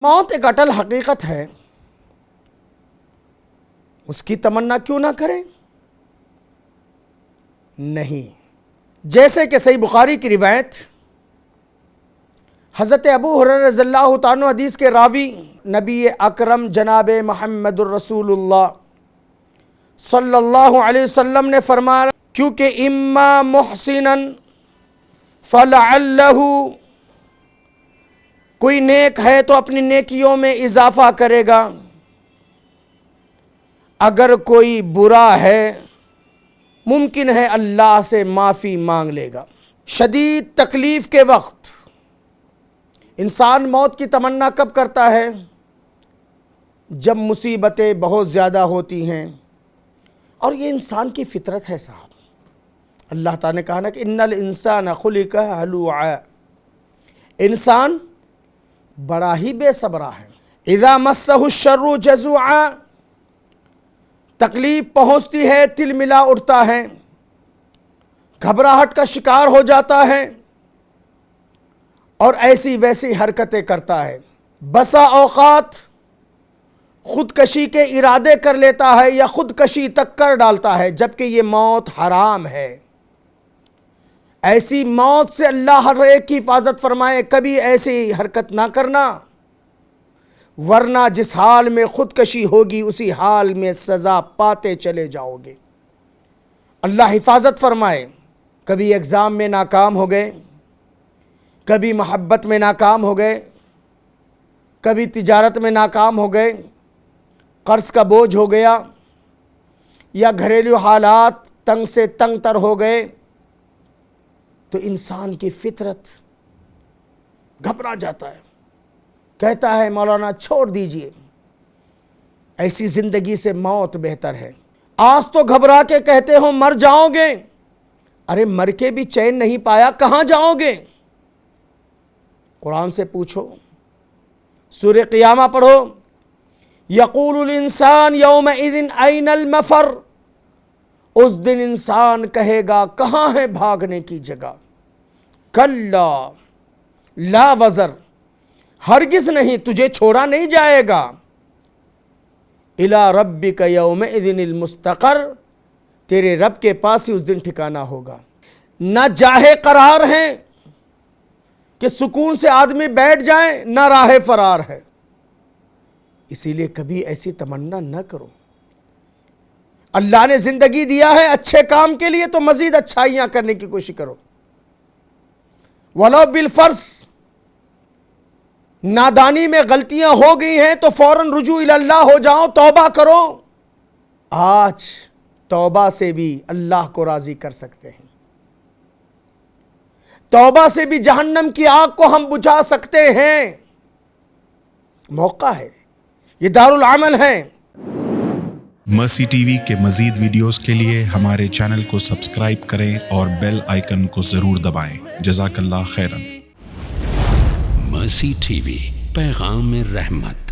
موت ایک اٹل حقیقت ہے، اس کی تمنا کیوں نہ کریں؟ نہیں، جیسے کہ صحیح بخاری کی روایت حضرت ابو ہریرہ رضی اللہ تعالیٰ عنہ حدیث کے راوی نبی اکرم جناب محمد الرسول اللہ صلی اللہ علیہ وسلم نے فرمایا، کیونکہ اما محسنا فلعلہ، کوئی نیک ہے تو اپنی نیکیوں میں اضافہ کرے گا، اگر کوئی برا ہے ممکن ہے اللہ سے معافی مانگ لے گا۔ شدید تکلیف کے وقت انسان موت کی تمنا کب کرتا ہے؟ جب مصیبتیں بہت زیادہ ہوتی ہیں، اور یہ انسان کی فطرت ہے صاحب۔ اللہ تعالیٰ نے کہا نا کہ ان الانسان خلق ہلوعا، انسان بڑا ہی بے صبرا ہے۔ اذا مسہ الشر جزوعا، تکلیف پہنچتی ہے تل ملا اٹھتا ہے، گھبراہٹ کا شکار ہو جاتا ہے اور ایسی ویسی حرکتیں کرتا ہے۔ بسا اوقات خودکشی کے ارادے کر لیتا ہے یا خودکشی تک کر ڈالتا ہے، جبکہ یہ موت حرام ہے۔ ایسی موت سے اللہ ہر ایک کی حفاظت فرمائے، کبھی ایسی حرکت نہ کرنا، ورنہ جس حال میں خودکشی ہوگی اسی حال میں سزا پاتے چلے جاؤ گے۔ اللہ حفاظت فرمائے۔ کبھی ایگزام میں ناکام ہو گئے، کبھی محبت میں ناکام ہو گئے، کبھی تجارت میں ناکام ہو گئے، قرض کا بوجھ ہو گیا، یا گھریلو حالات تنگ سے تنگ تر ہو گئے، تو انسان کی فطرت گھبرا جاتا ہے، کہتا ہے مولانا چھوڑ دیجئے، ایسی زندگی سے موت بہتر ہے۔ آج تو گھبرا کے کہتے ہو مر جاؤ گے، ارے مر کے بھی چین نہیں پایا، کہاں جاؤ گے؟ قرآن سے پوچھو، سورہ قیامہ پڑھو، یقول الانسان یومئذ این المفر، اس دن انسان کہے گا کہاں ہے بھاگنے کی جگہ؟ کلا لا وزر، ہرگز نہیں، تجھے چھوڑا نہیں جائے گا۔ الی ربک یومئذ المستقر، تیرے رب کے پاس ہی اس دن ٹھکانہ ہوگا۔ نہ جاہ قرار ہیں کہ سکون سے آدمی بیٹھ جائیں، نہ راہ فرار ہے، اسی لیے کبھی ایسی تمنا نہ کرو۔ اللہ نے زندگی دیا ہے اچھے کام کے لیے، تو مزید اچھائیاں کرنے کی کوشش کرو، ولو بالفرض نادانی میں غلطیاں ہو گئی ہیں تو فوراً رجوع الی اللہ ہو جاؤ، توبہ کرو۔ آج توبہ سے بھی اللہ کو راضی کر سکتے ہیں، توبہ سے بھی جہنم کی آگ کو ہم بجھا سکتے ہیں۔ موقع ہے، یہ دارالعمل ہے۔ مرسی ٹی وی کے مزید ویڈیوز کے لیے ہمارے چینل کو سبسکرائب کریں اور بیل آئیکن کو ضرور دبائیں۔ جزاک اللہ خیرن۔ مرسی ٹی وی، پیغام رحمت۔